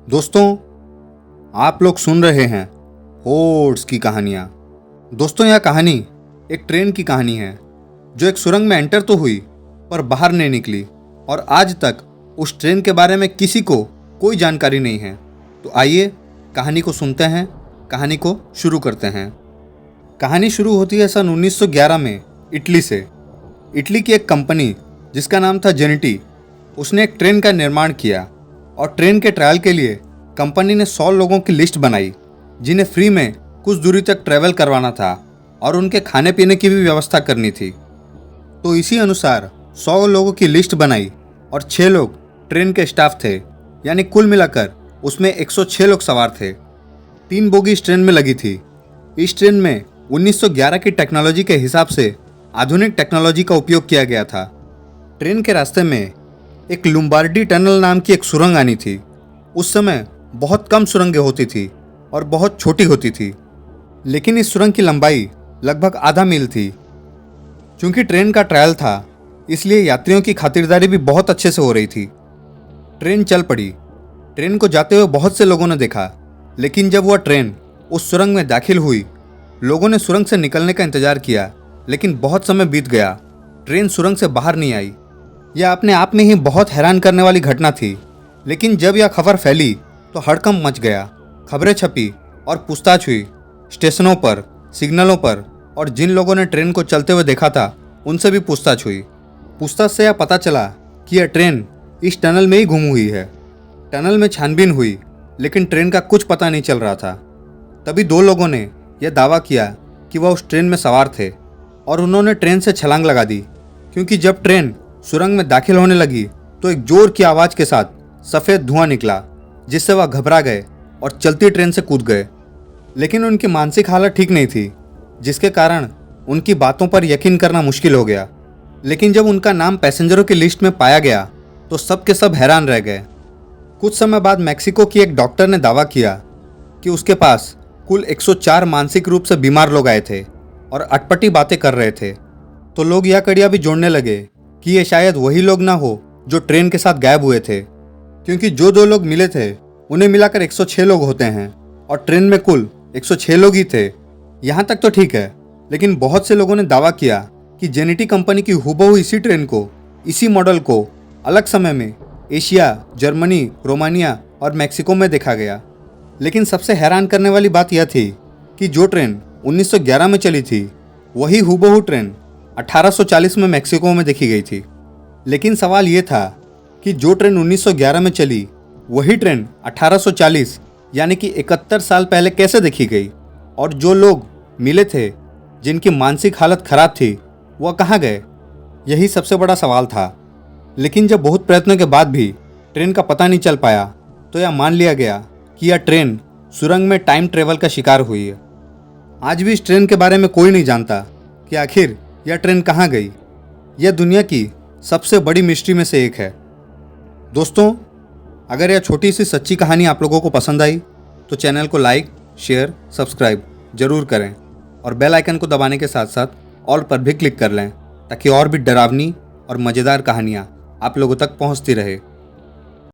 दोस्तों, आप लोग सुन रहे हैं होड्स की कहानियाँ। दोस्तों, यह कहानी एक ट्रेन की कहानी है जो एक सुरंग में एंटर तो हुई पर बाहर नहीं निकली और आज तक उस ट्रेन के बारे में किसी को कोई जानकारी नहीं है। तो आइए कहानी को सुनते हैं, कहानी को शुरू करते हैं। कहानी शुरू होती है सन 1911 में इटली से। इटली की एक कंपनी जिसका नाम था जेनिटी, उसने एक ट्रेन का निर्माण किया और ट्रेन के ट्रायल के लिए कंपनी ने 100 लोगों की लिस्ट बनाई जिन्हें फ्री में कुछ दूरी तक ट्रैवल करवाना था और उनके खाने पीने की भी व्यवस्था करनी थी। तो इसी अनुसार 100 लोगों की लिस्ट बनाई और 6 लोग ट्रेन के स्टाफ थे, यानी कुल मिलाकर उसमें 106 लोग सवार थे। 3 बोगी इस ट्रेन में लगी थी। इस ट्रेन में 1911 की टेक्नोलॉजी के हिसाब से आधुनिक टेक्नोलॉजी का उपयोग किया गया था। ट्रेन के रास्ते में एक लुम्बार्डी टनल नाम की एक सुरंग आनी थी। उस समय बहुत कम सुरंगें होती थी और बहुत छोटी होती थी, लेकिन इस सुरंग की लंबाई लगभग आधा मील थी। चूंकि ट्रेन का ट्रायल था, इसलिए यात्रियों की खातिरदारी भी बहुत अच्छे से हो रही थी। ट्रेन चल पड़ी। ट्रेन को जाते हुए बहुत से लोगों ने देखा, लेकिन जब वह ट्रेन उस सुरंग में दाखिल हुई, लोगों ने सुरंग से निकलने का इंतजार किया, लेकिन बहुत समय बीत गया। ट्रेन सुरंग से बाहर नहीं आई। यह अपने आप में ही बहुत हैरान करने वाली घटना थी, लेकिन जब यह खबर फैली तो हड़कंप मच गया। खबरें छपी और पूछताछ हुई स्टेशनों पर, सिग्नलों पर, और जिन लोगों ने ट्रेन को चलते हुए देखा था उनसे भी पूछताछ हुई। पूछताछ से यह पता चला कि यह ट्रेन इस टनल में ही गुम हुई है। टनल में छानबीन हुई, लेकिन ट्रेन का कुछ पता नहीं चल रहा था। तभी 2 लोगों ने यह दावा किया कि वह उस ट्रेन में सवार थे और उन्होंने ट्रेन से छलांग लगा दी, क्योंकि जब ट्रेन सुरंग में दाखिल होने लगी तो एक जोर की आवाज़ के साथ सफ़ेद धुआं निकला, जिससे वह घबरा गए और चलती ट्रेन से कूद गए। लेकिन उनकी मानसिक हालत ठीक नहीं थी, जिसके कारण उनकी बातों पर यकीन करना मुश्किल हो गया। लेकिन जब उनका नाम पैसेंजरों की लिस्ट में पाया गया तो सब के सब हैरान रह गए। कुछ समय बाद मैक्सिको की एक डॉक्टर ने दावा किया कि उसके पास कुल 104 मानसिक रूप से बीमार लोग आए थे और अटपटी बातें कर रहे थे। तो लोग यह कड़ियाँ भी जोड़ने लगे कि ये शायद वही लोग ना हो जो ट्रेन के साथ गायब हुए थे, क्योंकि जो 2 लोग मिले थे उन्हें मिलाकर 106 लोग होते हैं और ट्रेन में कुल 106 लोग ही थे। यहाँ तक तो ठीक है, लेकिन बहुत से लोगों ने दावा किया कि जेनिटी कंपनी की हूबहू इसी ट्रेन को, इसी मॉडल को अलग समय में एशिया, जर्मनी, रोमानिया और मैक्सिको में देखा गया। लेकिन सबसे हैरान करने वाली बात यह थी कि जो ट्रेन 1911 में चली थी, वही हूबहू ट्रेन 1840 में मैक्सिको में देखी गई थी। लेकिन सवाल ये था कि जो ट्रेन 1911 में चली, वही ट्रेन 1840 यानी कि 71 साल पहले कैसे देखी गई, और जो लोग मिले थे जिनकी मानसिक हालत खराब थी, वह कहाँ गए? यही सबसे बड़ा सवाल था। लेकिन जब बहुत प्रयत्नों के बाद भी ट्रेन का पता नहीं चल पाया, तो यह मान लिया गया कि यह ट्रेन सुरंग में टाइम ट्रेवल का शिकार हुई है। आज भी इस ट्रेन के बारे में कोई नहीं जानता कि आखिर यह ट्रेन कहाँ गई। यह दुनिया की सबसे बड़ी मिस्ट्री में से एक है। दोस्तों, अगर यह छोटी सी सच्ची कहानी आप लोगों को पसंद आई तो चैनल को लाइक, शेयर, सब्सक्राइब जरूर करें और बेल आइकन को दबाने के साथ साथ ऑल पर भी क्लिक कर लें, ताकि और भी डरावनी और मज़ेदार कहानियाँ आप लोगों तक पहुँचती रहे।